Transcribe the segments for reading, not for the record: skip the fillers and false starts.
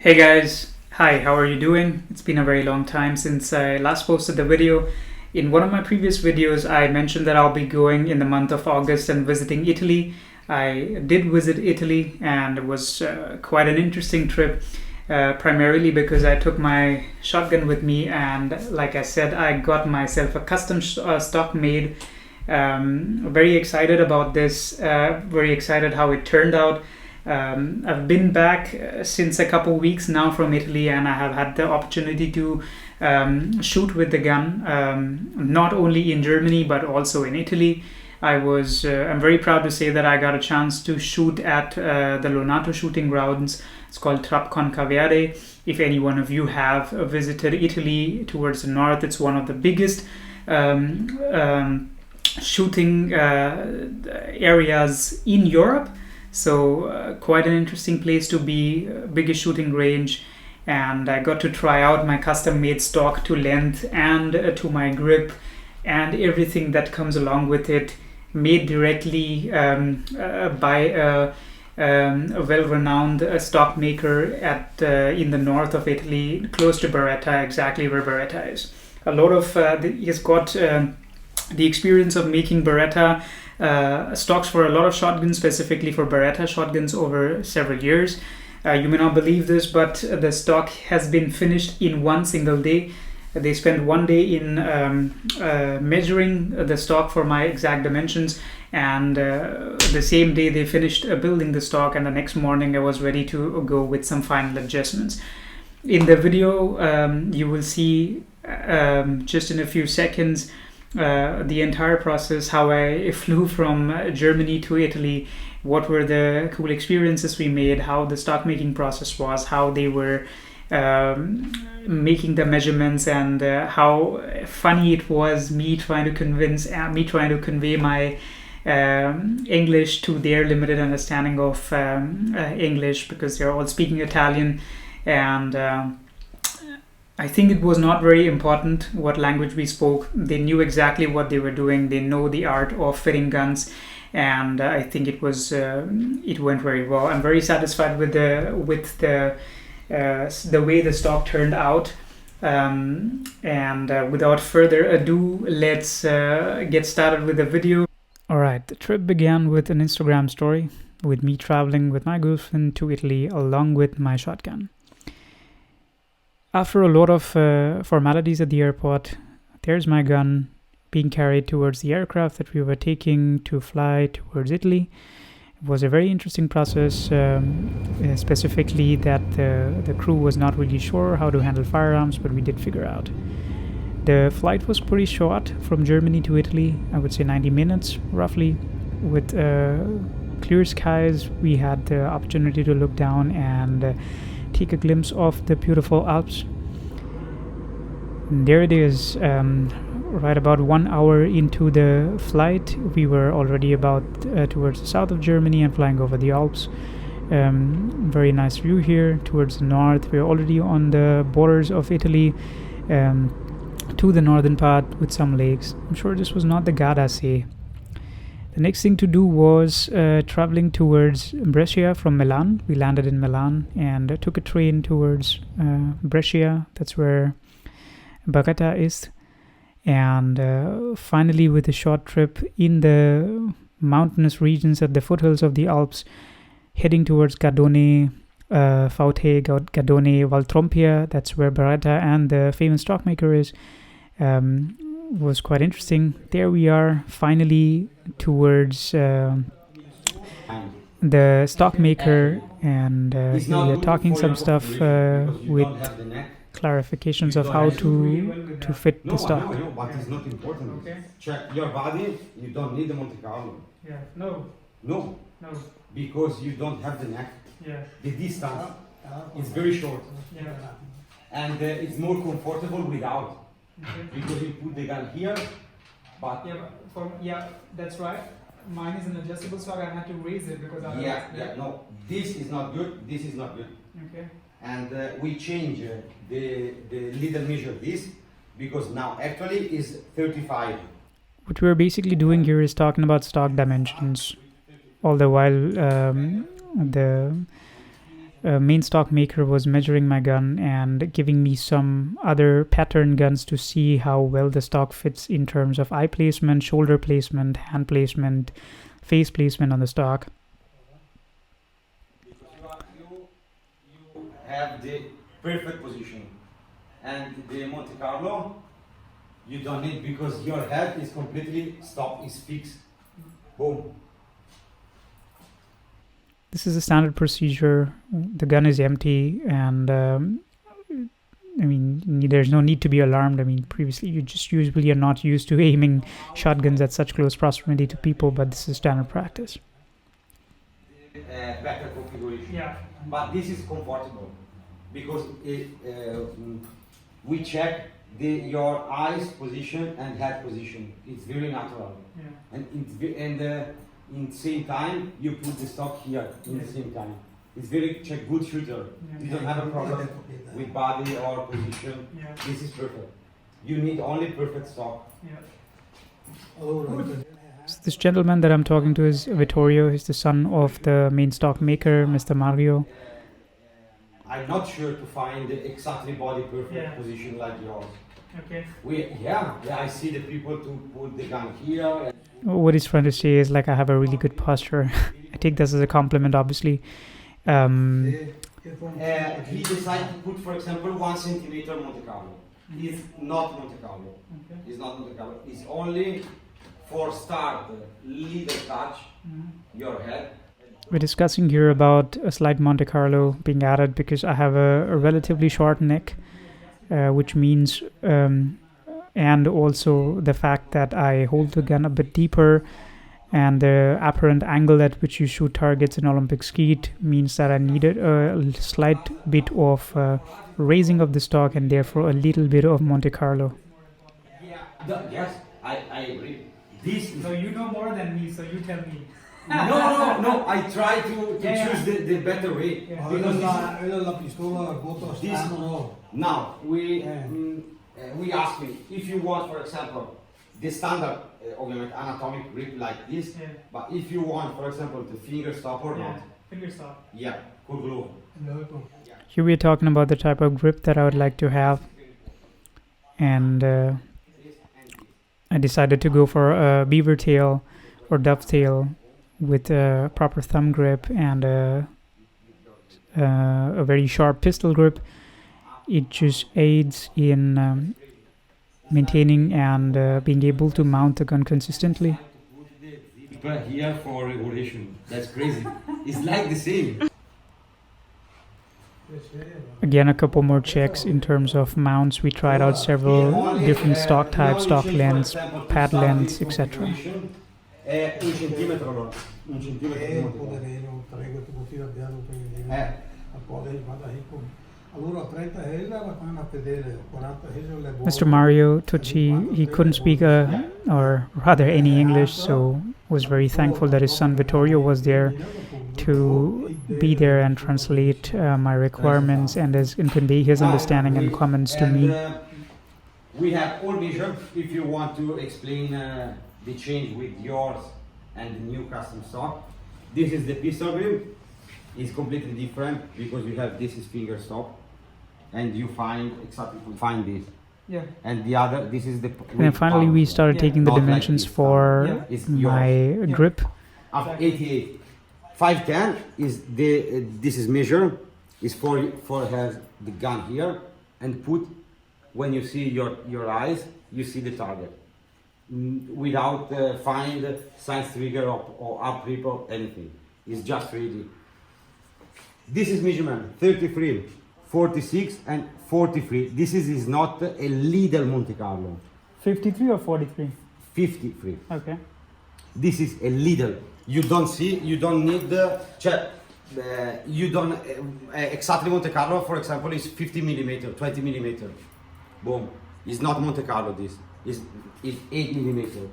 Hey guys, hi, how are you doing? It's been a very long time since I last posted the video. In one of my previous videos, I mentioned that I'll be going in the month of August and visiting Italy. I did visit Italy and it was quite an interesting trip, primarily because I took my shotgun with me and, like I said, I got myself a custom stock made. Very excited about this, very excited how it turned out. I've been back since a couple weeks now from Italy, and I have had the opportunity to shoot with the gun, not only in Germany but also in Italy. I'm very proud to say that I got a chance to shoot at the Lonato shooting grounds. It's called Trap Concaverde. If any one of you have visited Italy towards the north, it's one of the biggest shooting areas in Europe. So quite an interesting place to be, biggest shooting range, and I got to try out my custom made stock to length and to my grip and everything that comes along with it, made directly by a well-renowned stockmaker in the north of Italy, close to Beretta, exactly where Beretta is. A lot of he's got the experience of making Beretta stocks for a lot of shotguns, specifically for Beretta shotguns, over several years. You may not believe this, but the stock has been finished in one single day. They spent one day in measuring the stock for my exact dimensions, and the same day they finished building the stock, and the next morning I was ready to go with some final adjustments. In the video, you will see just in a few seconds the entire process, how I flew from Germany to Italy, what were the cool experiences we made, how the stock making process was, how they were making the measurements, and how funny it was me trying to convey my English to their limited understanding of English, because they're all speaking Italian, and I think it was not very important what language we spoke. They knew exactly what they were doing. They know the art of fitting guns, and I think it went very well. I'm very satisfied with the way the stock turned out. Without further ado, let's get started with the video. All right, the trip began with an Instagram story with me traveling with my girlfriend to Italy along with my shotgun. After a lot of formalities at the airport, there's my gun being carried towards the aircraft that we were taking to fly towards Italy. It was a very interesting process, specifically that the crew was not really sure how to handle firearms, but we did figure out. The flight was pretty short from Germany to Italy, I would say 90 minutes roughly. With clear skies, we had the opportunity to look down and take a glimpse of the beautiful Alps. And there it is. Right about 1 hour into the flight, we were already about towards the south of Germany and flying over the Alps. Very nice view here towards the north. We're already on the borders of Italy, to the northern part with some lakes. I'm sure this was not the Gardasee. The next thing to do was traveling towards Brescia from Milan. We landed in Milan and took a train towards Brescia. That's where Beretta is. And finally, with a short trip in the mountainous regions at the foothills of the Alps, heading towards Gardone, Faute, Gardone, Valtrompia. That's where Beretta and the famous Stockmaker is. Was quite interesting. There we are, finally towards the Stockmaker, and we are talking some stuff with clarifications of how to fit the stock. I know, but it's not important. Okay. Check your body. You don't need the Monte Carlo. Yeah. No. Because you don't have the neck. Yeah. The distance is very short. Yeah. And it's more comfortable without. Okay. Because you put the gun here, but that's right. Mine is an adjustable stock. I had to raise it because no, this is not good. This is not good. Okay. And we change the little measure this, because now actually is 35. What we're basically doing here is talking about stock dimensions, all the while the main Stockmaker was measuring my gun and giving me some other pattern guns to see how well the stock fits in terms of eye placement, shoulder placement, hand placement, face placement on the stock. Because you have the perfect position, and the Monte Carlo you don't need, because your head is completely stopped, is fixed. Boom. This is a standard procedure. The gun is empty, and I mean, there's no need to be alarmed. I mean, previously you just usually are not used to aiming shotguns at such close proximity to people, but this is standard practice. Better configuration. Yeah. But this is comfortable because we check your eyes position and head position. It's very natural. Yeah. And in the same time, you put the stock here in the same time. It's very good shooter. You don't have a problem with body or position. Yeah. This is perfect. You need only perfect stock. Yeah. So this gentleman that I'm talking to is Vittorio. He's the son of the main Stockmaker, Mr. Mario. I'm not sure to find the exactly body perfect position like yours. Okay. I see the people to put the gun here. What he's trying to say is, like, I have a really good posture. I take this as a compliment, obviously. He decided to put, for example, 1 centimeter Monte Carlo. It's not Monte Carlo. Okay. It's not Monte Carlo. It's only for start, little touch your head. We're discussing here about a slight Monte Carlo being added because I have a relatively short neck, which means, and also the fact that I hold the gun a bit deeper, and the apparent angle at which you shoot targets in Olympic skeet means that I needed a slight bit of raising of the stock and therefore a little bit of Monte Carlo. Yes, I agree. So you know more than me, so you tell me. No. I try to choose the better way. Yeah. Because now we ask me if you want, for example, the standard anatomic grip like this, but if you want, for example, the finger stop or not. Finger stop. Yeah, cool glue. Here we're talking about the type of grip that I would like to have, and I decided to go for a beaver tail or dovetail with a proper thumb grip and a very sharp pistol grip. It just aids in maintaining and being able to mount the gun consistently. But here for regulation, that's crazy. It's like the same. Again, a couple more checks in terms of mounts. We tried out several different stock types, stock lengths, pad lengths, etc. Mr. Mario Tucci, he couldn't speak or rather any English, so was very thankful that his son Vittorio was there to be there and translate my requirements and convey his understanding and comments to me. We have all measures if you want to explain the change with yours and the new custom stock. This is the pistol grip. It's completely different because you have this is finger stop, and you find this. Yeah. And the other, this is the. And finally, we started taking the dimensions like for my grip. Of 88, 510 is the. This is measure is for have the gun here and put when you see your eyes, you see the target without find science trigger or up grip or anything. It's just ready. This is measurement 33, 46 and 43. This is not a little Monte Carlo. 53 or 43? 53. Okay. This is a little. You don't see. You don't need the. You don't exactly Monte Carlo. For example, is 50 millimeter, 20 millimeter. Boom. It's not Monte Carlo. This is 8 millimeter.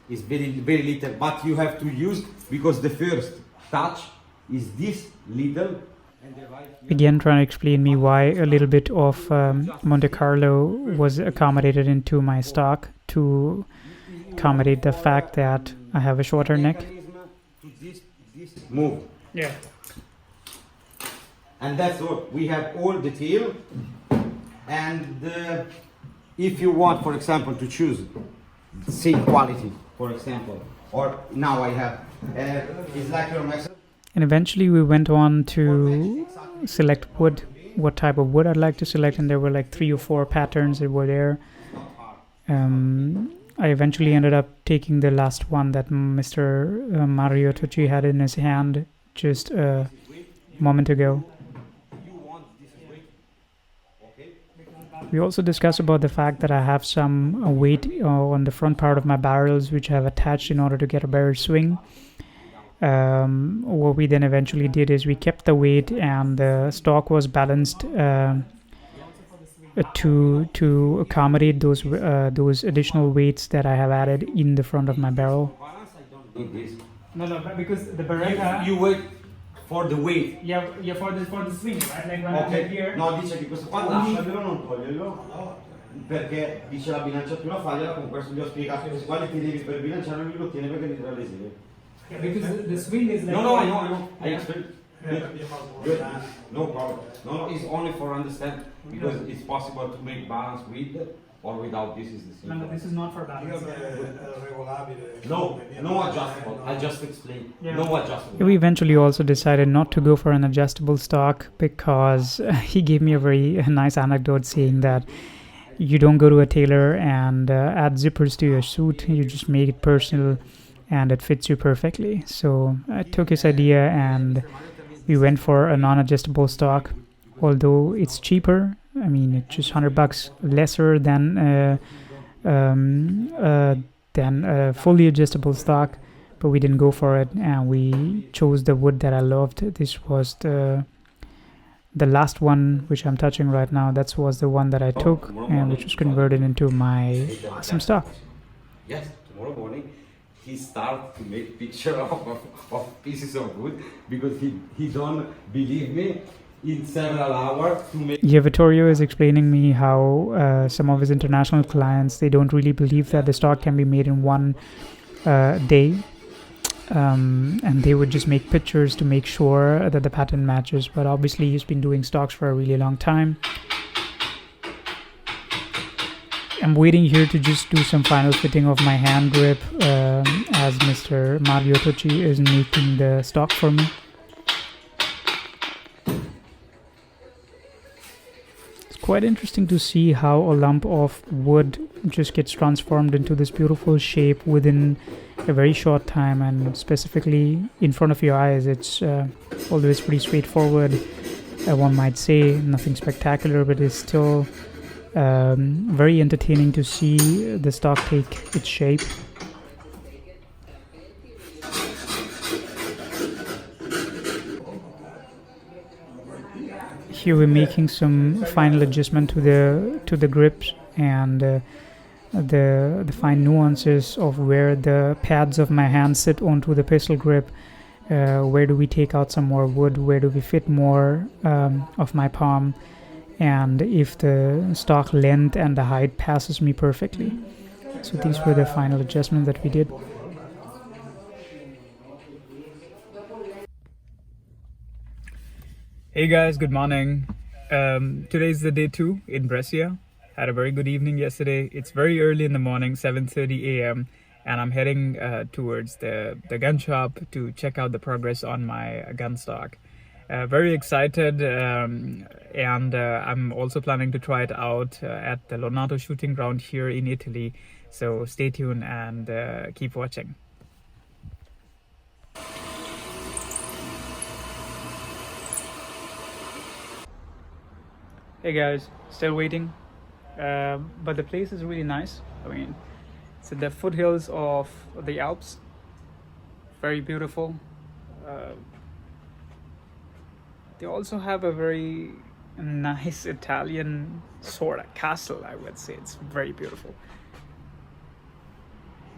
It's very little. But you have to use because the first touch is this little. Again, trying to explain me why a little bit of Monte Carlo was accommodated into my stock to accommodate the fact that I have a shorter neck. Move. Yeah. And that's all. We have all detail. And if you want, for example, to choose the same quality, for example, or now I have, it's like your method. And eventually we went on to select wood, what type of wood I'd like to select, and there were like 3 or 4 patterns that were there. I eventually ended up taking the last one that Mr. Mario Tucci had in his hand just a moment ago. We also discussed about the fact that I have some weight on the front part of my barrels, which I have attached in order to get a better swing. What we then eventually did is we kept the weight, and the stock was balanced to accommodate those additional weights that I have added in the front of my barrel. No, because the Beretta. You wait for the weight. Yeah, for the swing, right? Like when I'm here. No, dice che questo qua lasciarlo, non toglierlo, perché dice la bilanciatura fagliela, con questo gli ho spiegato, questo qua ti devi per bilanciarlo, lui lo tiene perché dietro lesive. Yeah, because the swing is like. No, I know. I explained. Good. No problem. No, it's only for understand, because it's possible to make balance with or without. This is the same. No, this is not for balance. No adjustable. I just explained. Yeah. No adjustable. We eventually also decided not to go for an adjustable stock because he gave me a very nice anecdote saying that you don't go to a tailor and add zippers to your suit. You just make it personal and it fits you perfectly. So I took his idea and we went for a non-adjustable stock. Although it's cheaper, I mean it's just $100 lesser than a fully adjustable stock, but we didn't go for it and we chose the wood that I loved. This was the last one which I'm touching right now. That was the one that I took and which was converted into my awesome stock. Yes, tomorrow morning he start to make picture of pieces of wood because he don't believe me. In several hours to make. Yeah, Vittorio is explaining me how some of his international clients, they don't really believe that the stock can be made in one day, and they would just make pictures to make sure that the pattern matches. But obviously he's been doing stocks for a really long time. I'm waiting here to just do some final fitting of my hand grip as Mr. Mario Tucci is making the stock for me. Quite interesting to see how a lump of wood just gets transformed into this beautiful shape within a very short time, and specifically in front of your eyes. It's although it's pretty straightforward, one might say nothing spectacular, but it's still very entertaining to see the stock take its shape. Here we're making some final adjustment to the grips and the fine nuances of where the pads of my hand sit onto the pistol grip. Where do we take out some more wood? Where do we fit more of my palm? And if the stock length and the height passes me perfectly. So these were the final adjustments that we did. Hey guys, good morning. Today's the day 2 in Brescia. Had a very good evening yesterday. It's very early in the morning, 7:30 a.m. and I'm heading towards the gun shop to check out the progress on my gun stock. Very excited, and I'm also planning to try it out at the Lonato shooting ground here in Italy. So stay tuned and keep watching. Hey guys, still waiting, but the place is really nice. I mean, it's at the foothills of the Alps. Very beautiful. They also have a very nice Italian sort of castle, I would say. It's very beautiful.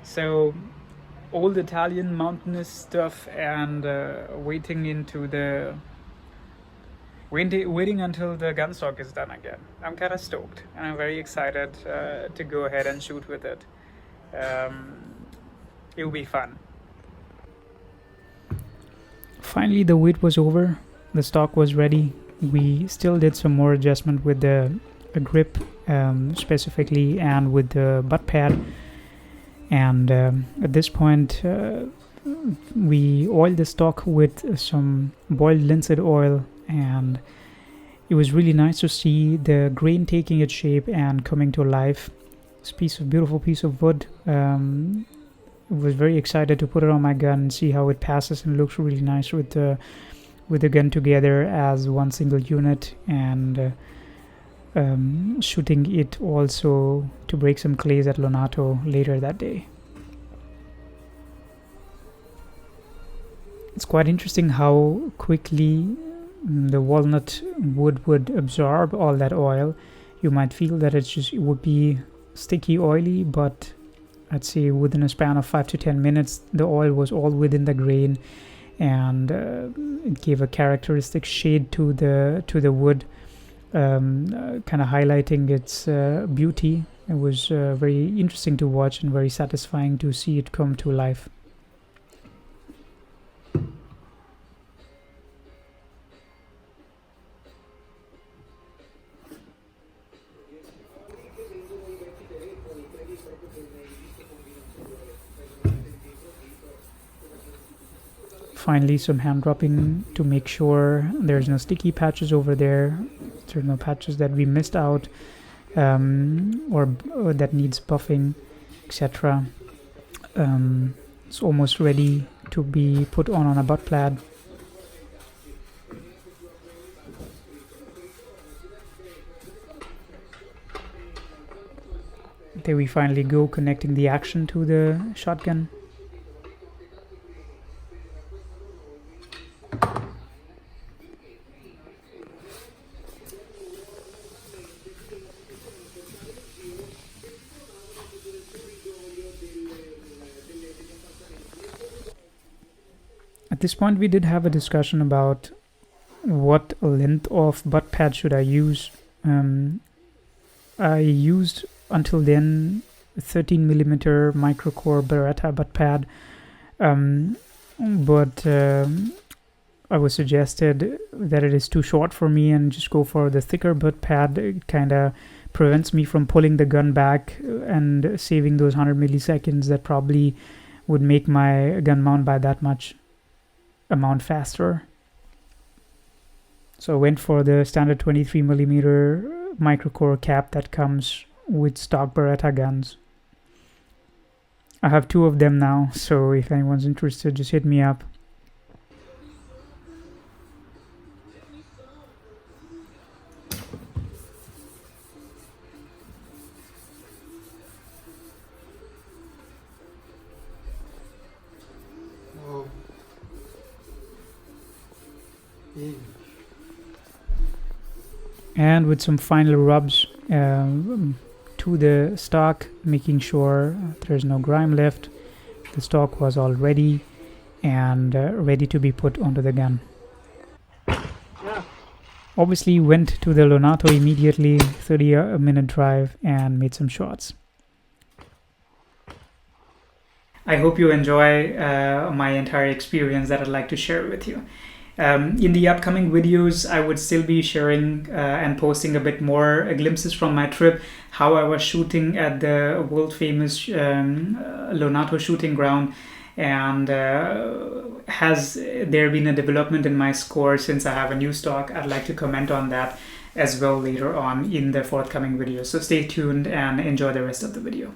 So old Italian mountainous stuff, and waiting until the Gunstock is done again. I'm kind of stoked and I'm very excited to go ahead and shoot with it. It'll be fun. Finally the wait was over. The stock was ready We still did some more adjustment with the grip specifically, and with the butt pad. And at this point, we oiled the stock with some boiled linseed oil, and it was really nice to see the grain taking its shape and coming to life. This beautiful piece of wood. Was very excited to put it on my gun and see how it passes, and looks really nice with the gun together as one single unit, and shooting it also to break some clays at Lonato later that day. It's quite interesting how quickly the walnut wood would absorb all that oil. You might feel that it would be sticky, oily, but I'd say within a span of 5 to 10 minutes, the oil was all within the grain, and it gave a characteristic shade to the wood, kind of highlighting its beauty. It was very interesting to watch and very satisfying to see it come to life. Finally, some hand dropping to make sure there's no sticky patches over there. There's no patches that we missed out, or that needs buffing, etc. It's almost ready to be put on a butt pad. There we finally go, connecting the action to the shotgun. At this point, we did have a discussion about what length of butt pad should I use. I used until then 13mm microcore Beretta butt pad, but I was suggested that it is too short for me and just go for the thicker butt pad. It kind of prevents me from pulling the gun back and saving those 100 milliseconds that probably would make my gun mount by that much amount faster. So I went for the standard 23mm microcore cap that comes with stock Beretta guns. I have 2 of them now, so if anyone's interested, just hit me up. And with some final rubs to the stock, making sure there's no grime left. The stock was all ready and ready to be put onto the gun. Yeah. Obviously went to the Lonato immediately, 30-minute drive, and made some shots. I hope you enjoy my entire experience that I'd like to share with you. In the upcoming videos, I would still be sharing and posting a bit more glimpses from my trip, how I was shooting at the world famous Lonato shooting ground, and has there been a development in my score since I have a new stock. I'd like to comment on that as well later on in the forthcoming videos. So stay tuned and enjoy the rest of the video.